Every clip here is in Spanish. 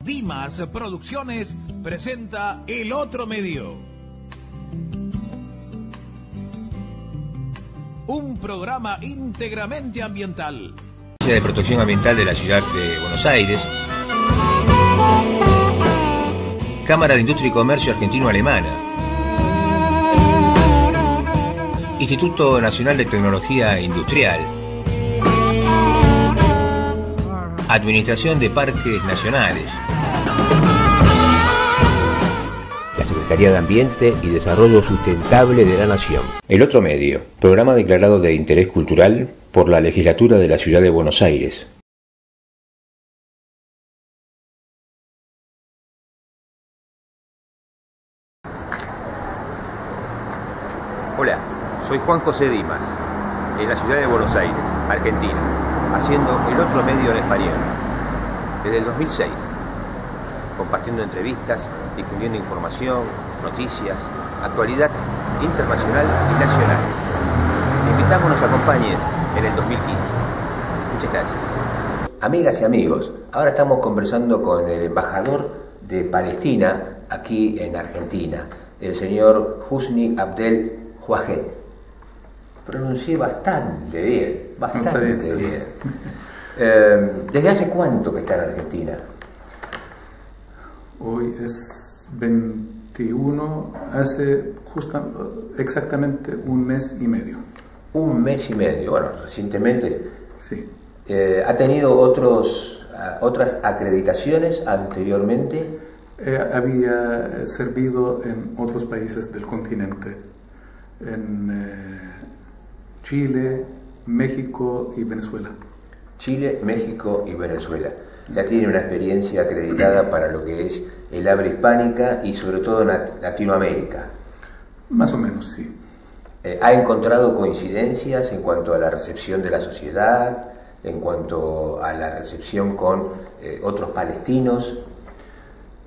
Dimas Producciones presenta El Otro Medio. Un programa íntegramente ambiental. De Protección Ambiental de la Ciudad de Buenos Aires. Cámara de Industria y Comercio Argentino-Alemana. Instituto Nacional de Tecnología Industrial. Administración de Parques Nacionales. La Secretaría de Ambiente y Desarrollo Sustentable de la Nación. El Otro Medio, programa declarado de interés cultural por la Legislatura de la Ciudad de Buenos Aires. Hola, soy Juan José Dimas, en la Ciudad de Buenos Aires, Argentina, haciendo El Otro Medio en español, desde el 2006, compartiendo entrevistas, difundiendo información, noticias, actualidad internacional y nacional. Te invitamos a nos acompañes en el 2015. Muchas gracias. Amigas y amigos, ahora estamos conversando con el embajador de Palestina aquí en Argentina, el señor Husni Abdel Wahed. Pronuncié bastante bien. ¿Desde hace cuánto que está en Argentina? Hoy es 21, hace exactamente un mes y medio. Un mes y medio, bueno, recientemente. Sí. ¿Ha tenido otras acreditaciones anteriormente? Había servido en otros países del continente, en Chile, México y Venezuela. Chile, México y Venezuela. Ya tiene una experiencia acreditada para lo que es el habla hispánica y sobre todo en Latinoamérica. Más o menos, sí. ¿Ha encontrado coincidencias en cuanto a la recepción de la sociedad, en cuanto a la recepción con otros palestinos?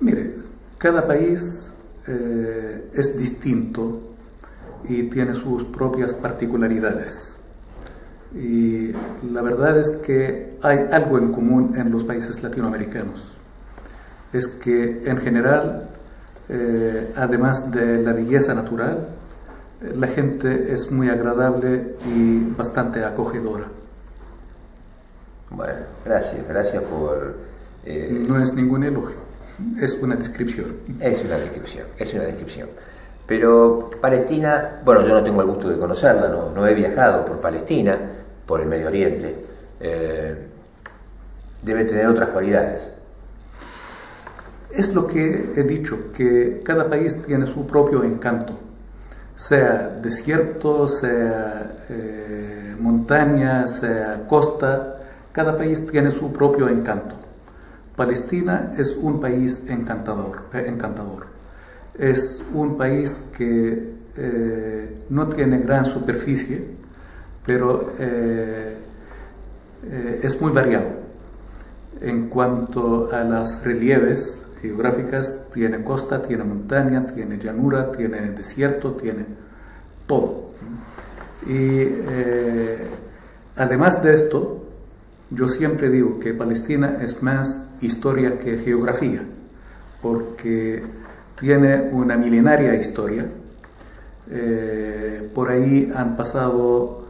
Mire, cada país es distinto y tiene sus propias particularidades. Y la verdad es que hay algo en común en los países latinoamericanos. Es que en general, además de la belleza natural, la gente es muy agradable y bastante acogedora. Bueno, gracias por... No es ningún elogio, es una descripción. Es una descripción. Pero Palestina, bueno, yo no tengo el gusto de conocerla, no he viajado por Palestina, por el Medio Oriente. Debe tener otras cualidades. Es lo que he dicho, que cada país tiene su propio encanto. Sea desierto, sea montaña, sea costa, cada país tiene su propio encanto. Palestina es un país encantador. Es un país que no tiene gran superficie, pero es muy variado. En cuanto a las relieves geográficas, tiene costa, tiene montaña, tiene llanura, tiene desierto, tiene todo. Y además de esto, yo siempre digo que Palestina es más historia que geografía, porque tiene una milenaria historia. Por ahí han pasado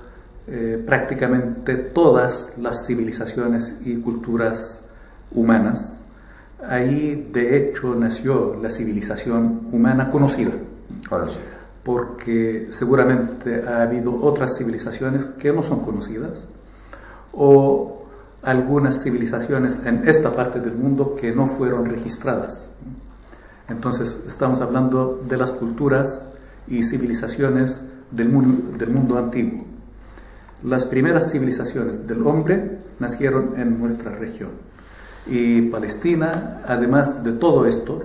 prácticamente todas las civilizaciones y culturas humanas. Ahí, de hecho, nació la civilización humana conocida. Porque seguramente ha habido otras civilizaciones que no son conocidas, o algunas civilizaciones en esta parte del mundo que no fueron registradas. Entonces, estamos hablando de las culturas y civilizaciones del mundo antiguo. Las primeras civilizaciones del hombre nacieron en nuestra región. Y Palestina, además de todo esto,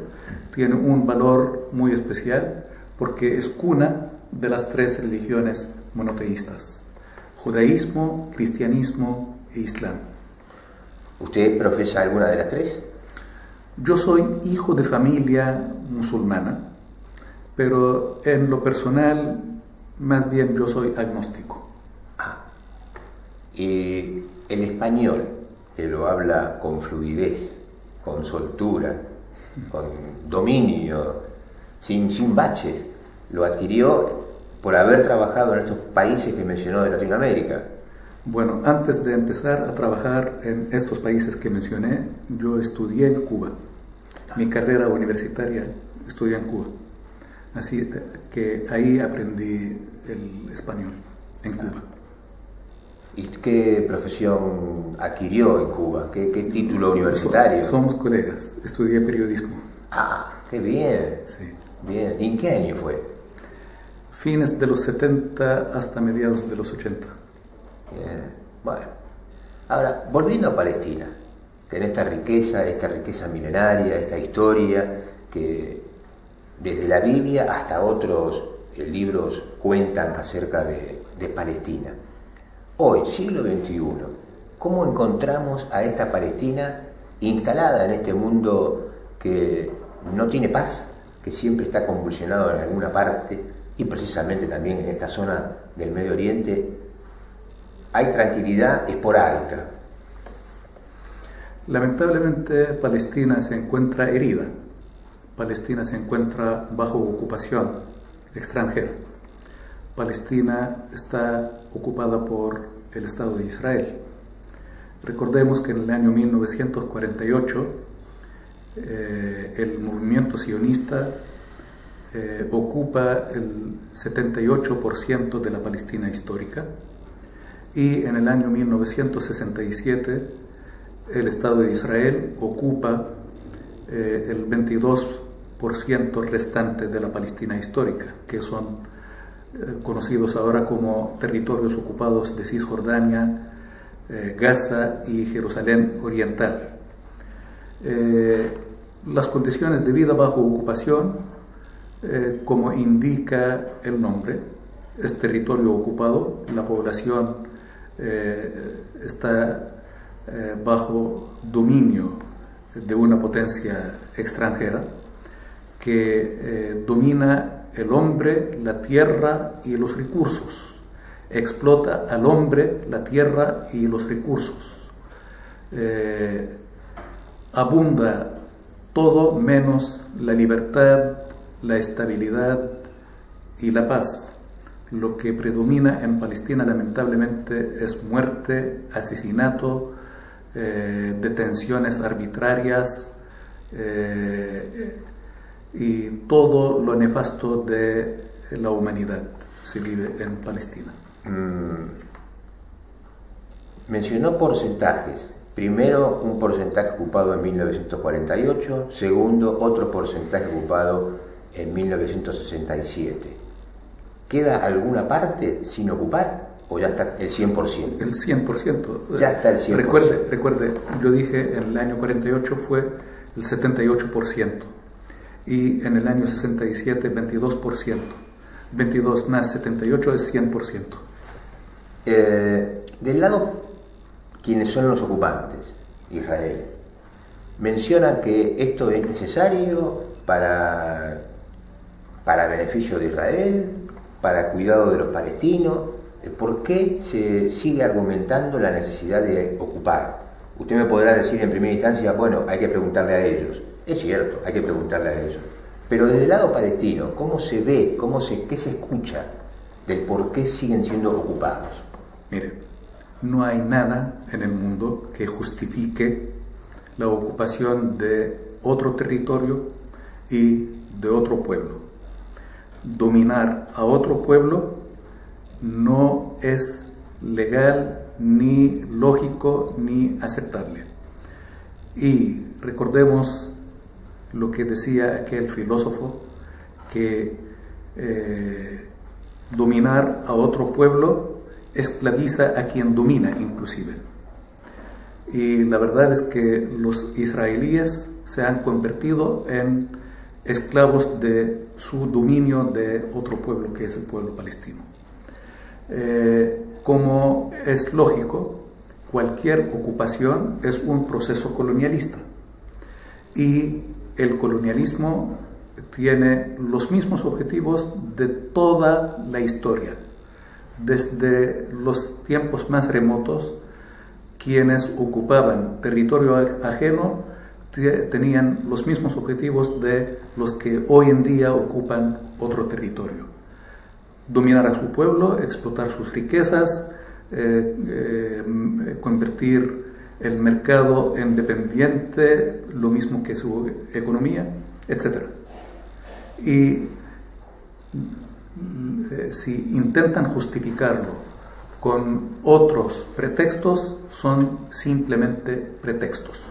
tiene un valor muy especial porque es cuna de las tres religiones monoteístas: judaísmo, cristianismo e islam. ¿Usted profesa alguna de las tres? Yo soy hijo de familia musulmana, pero en lo personal, más bien yo soy agnóstico. Y el español, que lo habla con fluidez, con soltura, con dominio, sin baches. Lo adquirió por haber trabajado en estos países que mencionó de Latinoamérica. Bueno, antes de empezar a trabajar en estos países que mencioné, yo estudié en Cuba. Mi carrera universitaria estudié en Cuba. Así que ahí aprendí el español, en Cuba. ¿Y qué profesión adquirió en Cuba? ¿Qué título universitario? Somos colegas, estudié periodismo. Ah, qué bien. Sí. Bien. ¿Y en qué año fue? Fines de los 70 hasta mediados de los 80. Bien. Bueno. Ahora, volviendo a Palestina, en esta riqueza milenaria, esta historia que desde la Biblia hasta otros libros cuentan acerca de Palestina. Hoy, siglo XXI, ¿cómo encontramos a esta Palestina instalada en este mundo que no tiene paz, que siempre está convulsionado en alguna parte, y precisamente también en esta zona del Medio Oriente hay tranquilidad esporádica? Lamentablemente Palestina se encuentra herida. Palestina se encuentra bajo ocupación extranjera. Palestina está ocupada por el Estado de Israel. Recordemos que en el año 1948 el movimiento sionista ocupa el 78% de la Palestina histórica, y en el año 1967 el Estado de Israel ocupa el 22% restante de la Palestina histórica, que son conocidos ahora como territorios ocupados de Cisjordania, Gaza y Jerusalén Oriental. Las condiciones de vida bajo ocupación, como indica el nombre, es territorio ocupado, la población está bajo dominio de una potencia extranjera que domina el hombre, la tierra y los recursos, explota al hombre, la tierra y los recursos. Abunda todo menos la libertad, la estabilidad y la paz. Lo que predomina en Palestina lamentablemente es muerte, asesinato, detenciones arbitrarias y todo lo nefasto de la humanidad se vive en Palestina. Mencionó porcentajes. Primero, un porcentaje ocupado en 1948. Segundo, otro porcentaje ocupado en 1967. ¿Queda alguna parte sin ocupar o ya está el 100%? El 100%. Ya está el 100%. Recuerde, yo dije en el año 48 fue el 78%. Y en el año 67, 22%. 22 más 78 es 100%. Del lado, quienes son los ocupantes, Israel, menciona que esto es necesario para beneficio de Israel, para cuidado de los palestinos. ¿Por qué se sigue argumentando la necesidad de ocupar? Usted me podrá decir en primera instancia, bueno, hay que preguntarle a ellos. Es cierto, hay que preguntarle a ellos. Pero desde el lado palestino, ¿cómo se ve, qué se escucha del por qué siguen siendo ocupados? Mire, no hay nada en el mundo que justifique la ocupación de otro territorio y de otro pueblo. Dominar a otro pueblo no es legal, ni lógico, ni aceptable. Y recordemos lo que decía aquel filósofo, que dominar a otro pueblo esclaviza a quien domina inclusive. Y la verdad es que los israelíes se han convertido en esclavos de su dominio de otro pueblo, que es el pueblo palestino. Como es lógico, cualquier ocupación es un proceso colonialista, y el colonialismo tiene los mismos objetivos de toda la historia. Desde los tiempos más remotos, quienes ocupaban territorio ajeno tenían los mismos objetivos de los que hoy en día ocupan otro territorio. Dominar a su pueblo, explotar sus riquezas, convertir el mercado en dependiente, lo mismo que su economía, etc. Y si intentan justificarlo con otros pretextos, son simplemente pretextos.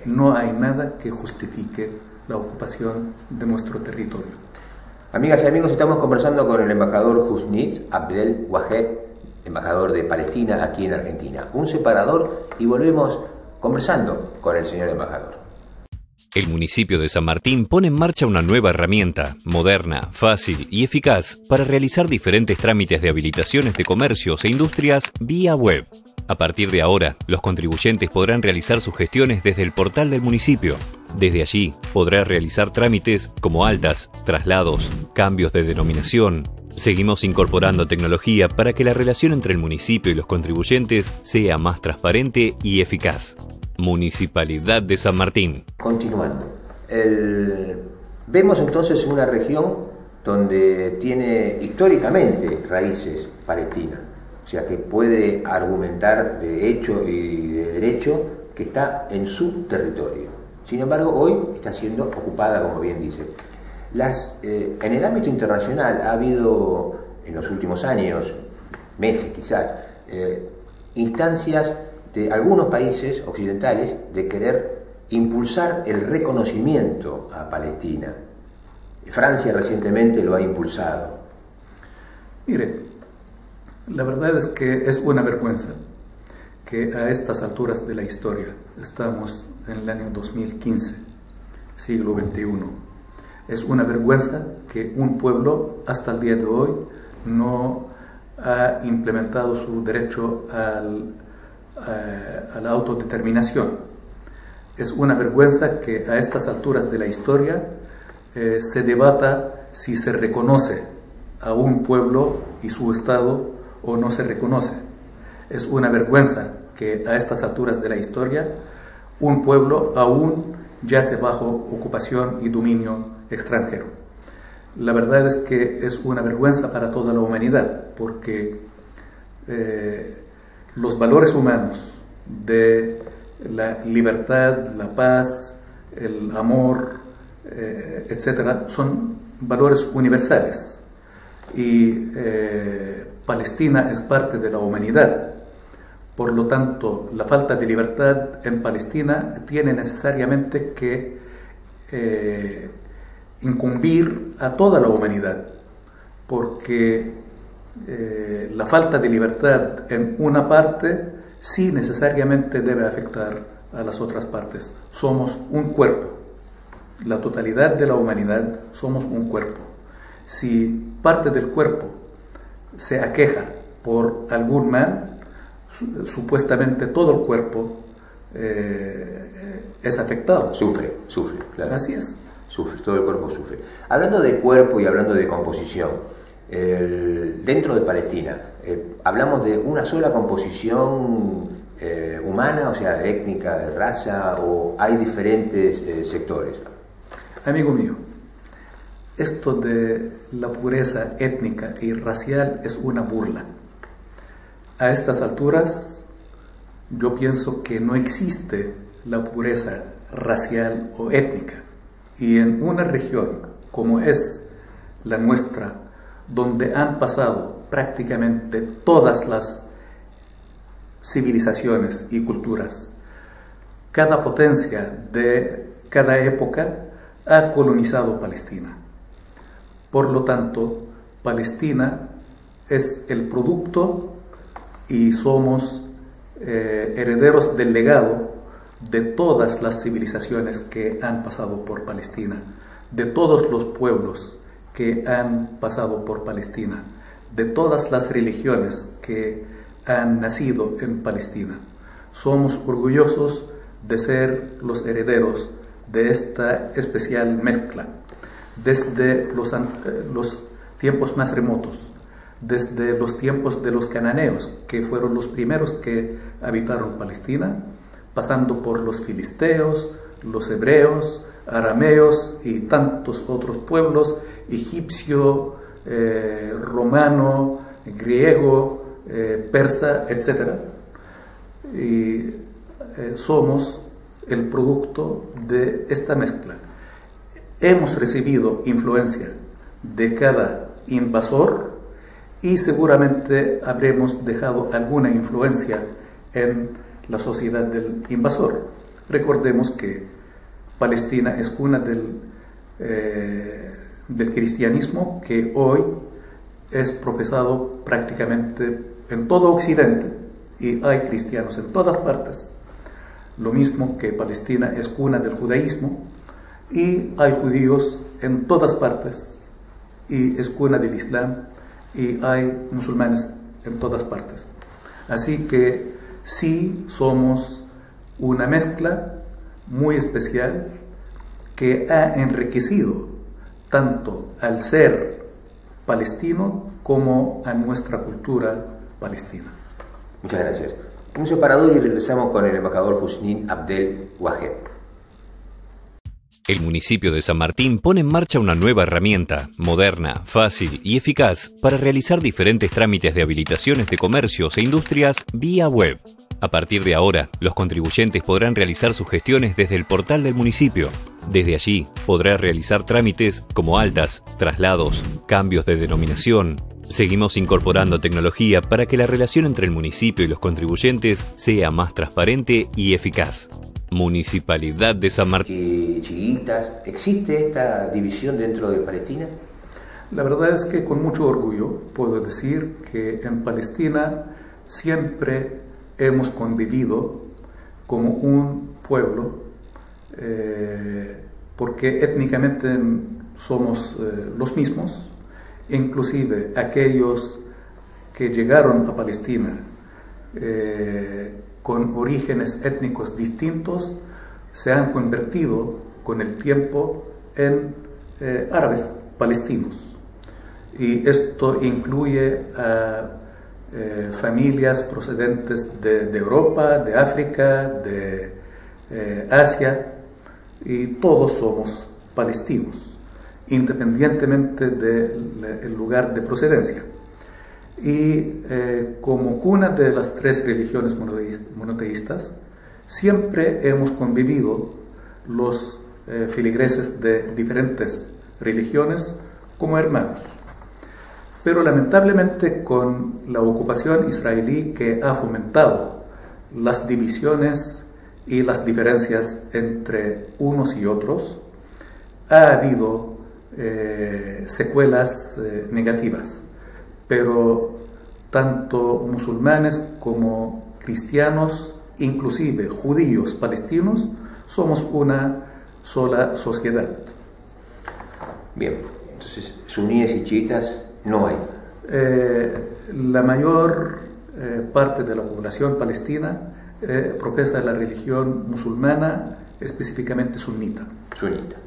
No hay nada que justifique la ocupación de nuestro territorio. Amigas y amigos, estamos conversando con el embajador Husnit Abdel Wahed, embajador de Palestina aquí en Argentina. Un separador y volvemos conversando con el señor embajador. El municipio de San Martín pone en marcha una nueva herramienta, moderna, fácil y eficaz, para realizar diferentes trámites de habilitaciones de comercios e industrias vía web. A partir de ahora, los contribuyentes podrán realizar sus gestiones desde el portal del municipio. Desde allí, podrá realizar trámites como altas, traslados, cambios de denominación. Seguimos incorporando tecnología para que la relación entre el municipio y los contribuyentes sea más transparente y eficaz. Municipalidad de San Martín. Continuando, vemos entonces una región donde tiene históricamente raíces palestinas, o sea que puede argumentar de hecho y de derecho que está en su territorio. Sin embargo, hoy está siendo ocupada, como bien dice. En el ámbito internacional ha habido en los últimos años, meses quizás, instancias de algunos países occidentales de querer impulsar el reconocimiento a Palestina. Francia recientemente lo ha impulsado. Mire, la verdad es que es una vergüenza que a estas alturas de la historia, estamos en el año 2015, siglo XXI, es una vergüenza que un pueblo hasta el día de hoy no ha implementado su derecho a la autodeterminación. Es una vergüenza que a estas alturas de la historia se debata si se reconoce a un pueblo y su Estado o no se reconoce. Es una vergüenza que a estas alturas de la historia un pueblo aún yace bajo ocupación y dominio extranjero. La verdad es que es una vergüenza para toda la humanidad, porque los valores humanos de la libertad, la paz, el amor, etcétera, son valores universales. Y Palestina es parte de la humanidad. Por lo tanto, la falta de libertad en Palestina tiene necesariamente que incumbir a toda la humanidad, porque la falta de libertad en una parte sí necesariamente debe afectar a las otras partes. Somos un cuerpo, la totalidad de la humanidad somos un cuerpo. Si parte del cuerpo se aqueja por algún mal, supuestamente todo el cuerpo es afectado. Sufre, claro. Así es. Sufre, todo el cuerpo sufre. Hablando de cuerpo y hablando de composición, dentro de Palestina, ¿hablamos de una sola composición humana, o sea, étnica, de raza, o hay diferentes sectores? Amigo mío, esto de la pureza étnica y racial es una burla. A estas alturas, yo pienso que no existe la pureza racial o étnica. Y en una región como es la nuestra, donde han pasado prácticamente todas las civilizaciones y culturas, cada potencia de cada época ha colonizado Palestina. Por lo tanto, Palestina es el producto y somos herederos del legado de todas las civilizaciones que han pasado por Palestina, de todos los pueblos que han pasado por Palestina, de todas las religiones que han nacido en Palestina. Somos orgullosos de ser los herederos de esta especial mezcla, desde los tiempos más remotos, desde los tiempos de los cananeos, que fueron los primeros que habitaron Palestina, pasando por los filisteos, los hebreos, arameos y tantos otros pueblos, egipcio, romano, griego, persa, etc. Y somos el producto de esta mezcla. Hemos recibido influencia de cada invasor y seguramente habremos dejado alguna influencia en la sociedad del invasor. Recordemos que Palestina es cuna del cristianismo que hoy es profesado prácticamente en todo Occidente y hay cristianos en todas partes. Lo mismo que Palestina es cuna del judaísmo y hay judíos en todas partes y es cuna del Islam y hay musulmanes en todas partes. Así que sí somos una mezcla muy especial que ha enriquecido tanto al ser palestino como a nuestra cultura palestina. Muchas gracias. Un separador y regresamos con el embajador Husnin Abdel Waheb. El municipio de San Martín pone en marcha una nueva herramienta, moderna, fácil y eficaz para realizar diferentes trámites de habilitaciones de comercios e industrias vía web. A partir de ahora, los contribuyentes podrán realizar sus gestiones desde el portal del municipio. Desde allí, podrá realizar trámites como altas, traslados, cambios de denominación. Seguimos incorporando tecnología para que la relación entre el municipio y los contribuyentes sea más transparente y eficaz. Municipalidad de San Martín. Chiitas, ¿existe esta división dentro de Palestina? La verdad es que con mucho orgullo puedo decir que en Palestina siempre hemos convivido como un pueblo, porque étnicamente somos los mismos, inclusive aquellos que llegaron a Palestina con orígenes étnicos distintos se han convertido con el tiempo en árabes palestinos. Y esto incluye a familias procedentes de Europa, de África, de Asia, y todos somos palestinos, independientemente del lugar de procedencia. Y como cuna de las tres religiones monoteístas, siempre hemos convivido los feligreses de diferentes religiones como hermanos. Pero lamentablemente con la ocupación israelí que ha fomentado las divisiones y las diferencias entre unos y otros, ha habido secuelas negativas. Pero tanto musulmanes como cristianos, inclusive judíos palestinos, somos una sola sociedad. Bien, entonces suníes y chiitas no hay. La mayor parte de la población palestina profesa la religión musulmana, específicamente sunita. Sunita.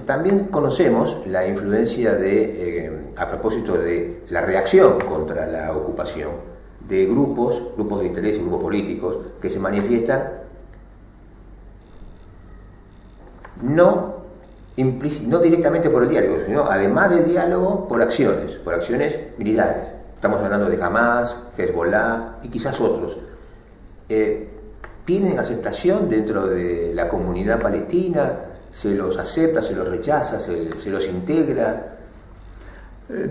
También conocemos la influencia a propósito de la reacción contra la ocupación, de grupos de interés y grupos políticos que se manifiestan no directamente por el diálogo, sino además del diálogo por acciones militares. Estamos hablando de Hamas, Hezbollah y quizás otros. ¿Tienen aceptación dentro de la comunidad palestina? ¿Se los acepta, se los rechaza, se los integra?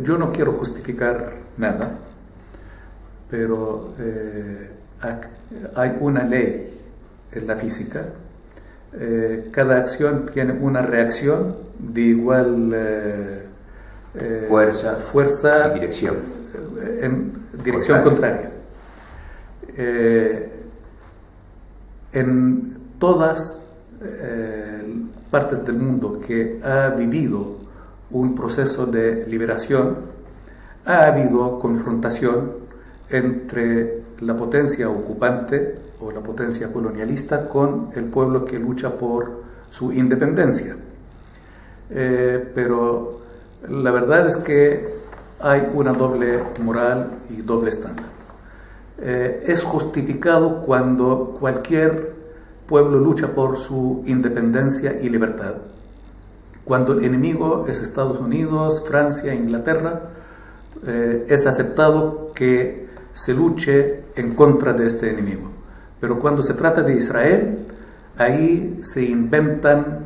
Yo no quiero justificar nada, pero hay una ley en la física. Cada acción tiene una reacción de igual fuerza y dirección. En dirección contraria. En todas partes del mundo que ha vivido un proceso de liberación, ha habido confrontación entre la potencia ocupante o la potencia colonialista con el pueblo que lucha por su independencia. Pero la verdad es que hay una doble moral y doble estándar. Es justificado cuando cualquier pueblo lucha por su independencia y libertad. Cuando el enemigo es Estados Unidos, Francia, Inglaterra, es aceptado que se luche en contra de este enemigo. Pero cuando se trata de Israel, ahí se inventan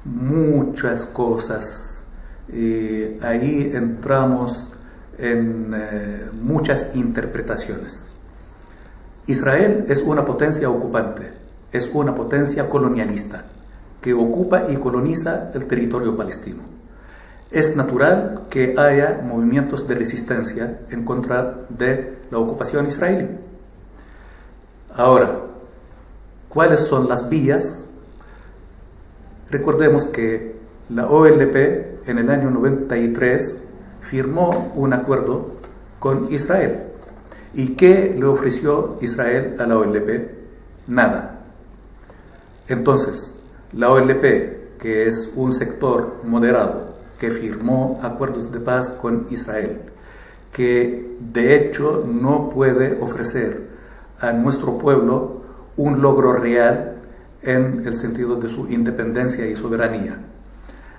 muchas cosas, y ahí entramos en muchas interpretaciones. Israel es una potencia ocupante, es una potencia colonialista que ocupa y coloniza el territorio palestino. Es natural que haya movimientos de resistencia en contra de la ocupación israelí. Ahora, ¿cuáles son las vías? Recordemos que la OLP en el año 93 firmó un acuerdo con Israel. ¿Y qué le ofreció Israel a la OLP? Nada. Entonces, la OLP, que es un sector moderado, que firmó acuerdos de paz con Israel, que de hecho no puede ofrecer a nuestro pueblo un logro real en el sentido de su independencia y soberanía.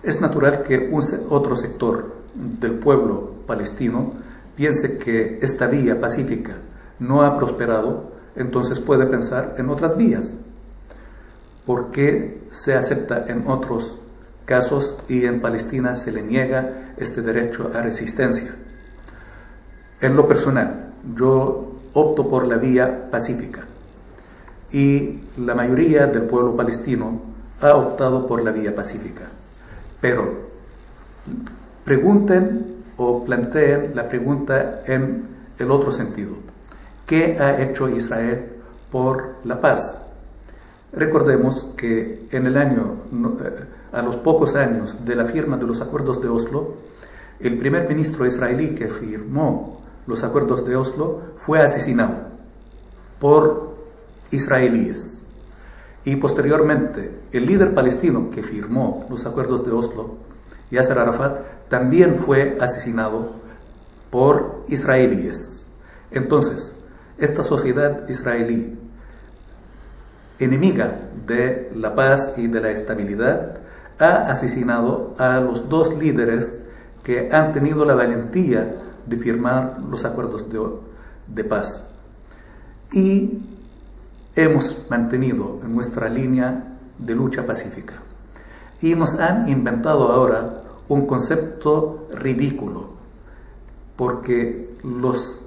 Es natural que otro sector del pueblo palestino piense que esta vía pacífica no ha prosperado, entonces puede pensar en otras vías. ¿Por qué se acepta en otros casos y en Palestina se le niega este derecho a resistencia? En lo personal, yo opto por la vía pacífica y la mayoría del pueblo palestino ha optado por la vía pacífica. Pero pregunten o planteen la pregunta en el otro sentido. ¿Qué ha hecho Israel por la paz? Recordemos que en el año, a los pocos años de la firma de los acuerdos de Oslo, el primer ministro israelí que firmó los acuerdos de Oslo fue asesinado por israelíes. Y posteriormente, el líder palestino que firmó los acuerdos de Oslo, Yasser Arafat, también fue asesinado por israelíes. Entonces, esta sociedad israelí, enemiga de la paz y de la estabilidad, ha asesinado a los dos líderes que han tenido la valentía de firmar los acuerdos de paz. Y hemos mantenido en nuestra línea de lucha pacífica. Y nos han inventado ahora un concepto ridículo, porque los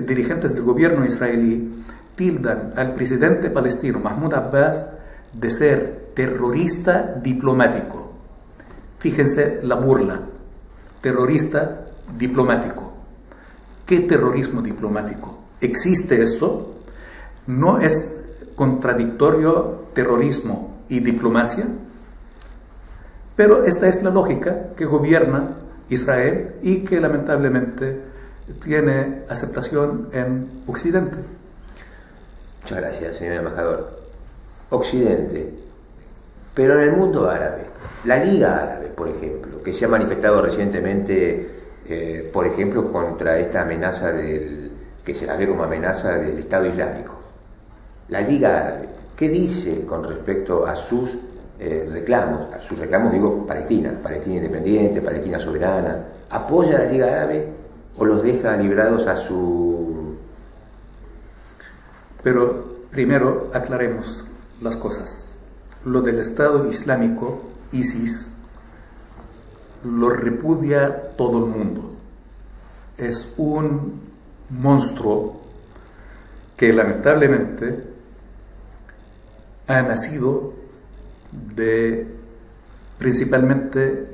dirigentes del gobierno israelí tildan al presidente palestino Mahmoud Abbas de ser terrorista diplomático. Fíjense la burla, terrorista diplomático. ¿Qué terrorismo diplomático? ¿Existe eso? ¿No es contradictorio terrorismo y diplomacia? Pero esta es la lógica que gobierna Israel y que lamentablemente tiene aceptación en Occidente. Muchas gracias, señor embajador. Occidente, pero en el mundo árabe, la Liga Árabe, por ejemplo, que se ha manifestado recientemente, por ejemplo, contra esta amenaza que se la ve como amenaza del Estado Islámico. La Liga Árabe, ¿qué dice con respecto a sus reclamos? A sus reclamos, digo, Palestina independiente, Palestina soberana. ¿Apoya a la Liga Árabe o los deja librados a su...? Pero primero aclaremos las cosas. Lo del Estado Islámico, ISIS, lo repudia todo el mundo. Es un monstruo que lamentablemente ha nacido de principalmente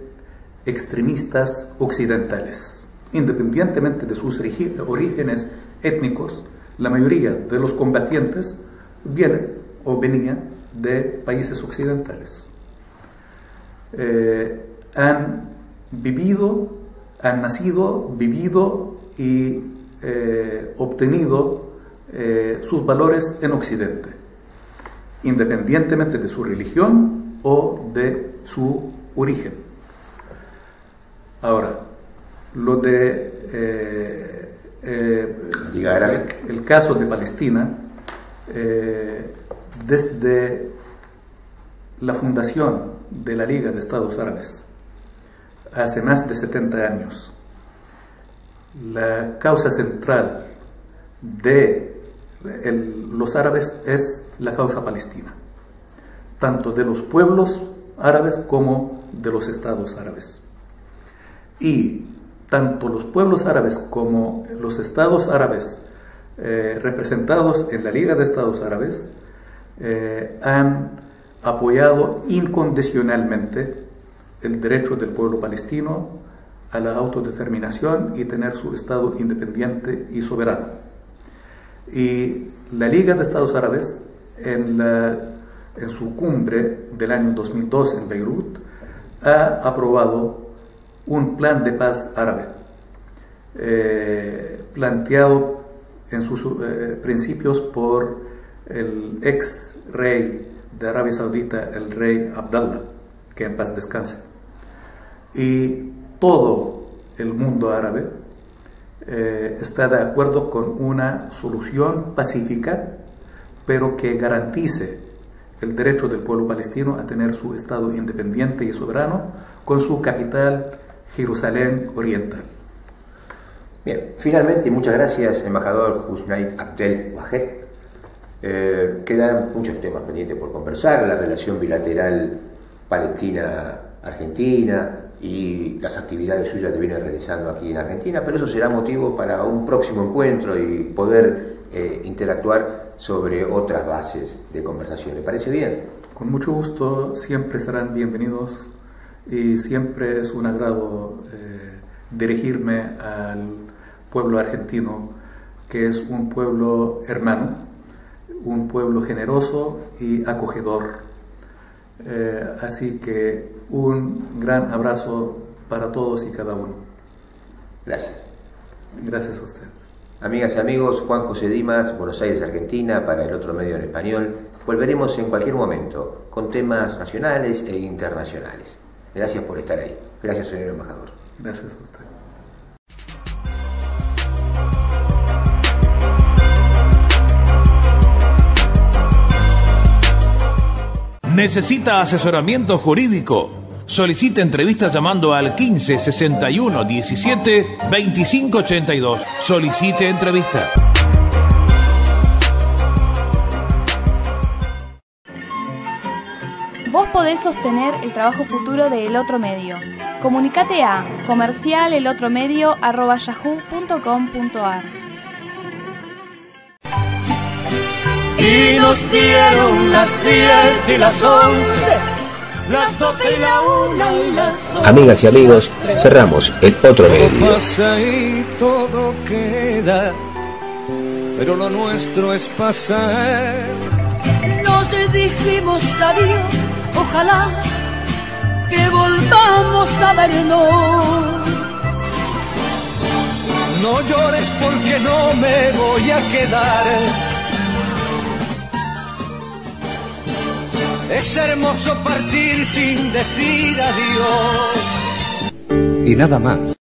extremistas occidentales. Independientemente de sus orígenes étnicos, la mayoría de los combatientes vienen o venían de países occidentales. Han nacido, vivido y obtenido sus valores en Occidente, independientemente de su religión o de su origen. Ahora, lo de Liga Árabe. El caso de Palestina, desde la fundación de la Liga de Estados Árabes, hace más de 70 años, la causa central de los árabes es la causa palestina, tanto de los pueblos árabes como de los estados árabes. Y tanto los pueblos árabes como los estados árabes representados en la Liga de Estados Árabes han apoyado incondicionalmente el derecho del pueblo palestino a la autodeterminación y tener su Estado independiente y soberano. Y la Liga de Estados Árabes, en su cumbre del año 2002 en Beirut, ha aprobado un plan de paz árabe, planteado en sus principios por el ex rey de Arabia Saudita, el rey Abdallah, que en paz descanse. Y todo el mundo árabe está de acuerdo con una solución pacífica, pero que garantice el derecho del pueblo palestino a tener su Estado independiente y soberano, con su capital Jerusalén Oriental. Bien, finalmente, muchas gracias, embajador Hussein Abdel Wahed. Quedan muchos temas pendientes por conversar: la relación bilateral Palestina-Argentina y las actividades suyas que viene realizando aquí en Argentina, pero eso será motivo para un próximo encuentro y poder interactuar sobre otras bases de conversación. ¿Le parece bien? Con mucho gusto, siempre serán bienvenidos y siempre es un agrado dirigirme al pueblo argentino, que es un pueblo hermano, un pueblo generoso y acogedor. Así que un gran abrazo para todos y cada uno. Gracias. Gracias a usted. Amigas y amigos, Juan José Dimas, Buenos Aires, Argentina, para El Otro Medio en Español. Volveremos en cualquier momento con temas nacionales e internacionales. Gracias por estar ahí. Gracias, señor embajador. Gracias a usted. ¿Necesita asesoramiento jurídico? Solicite entrevista llamando al 15 61 17 25 82. Solicite entrevista. Vos podés sostener el trabajo futuro de El Otro Medio. Comunicate a comercialelotromedio@yahoo.com.ar. Y nos dieron las 10 y las 11, las 12 y la 1 y las 2. Amigas y amigos, cerramos El Otro Medio. Pasa y todo queda, pero lo nuestro es pasar. Nos dijimos adiós, ojalá que volvamos a vernos. No llores porque no me voy a quedar. Es hermoso partir sin decir adiós. Y nada más.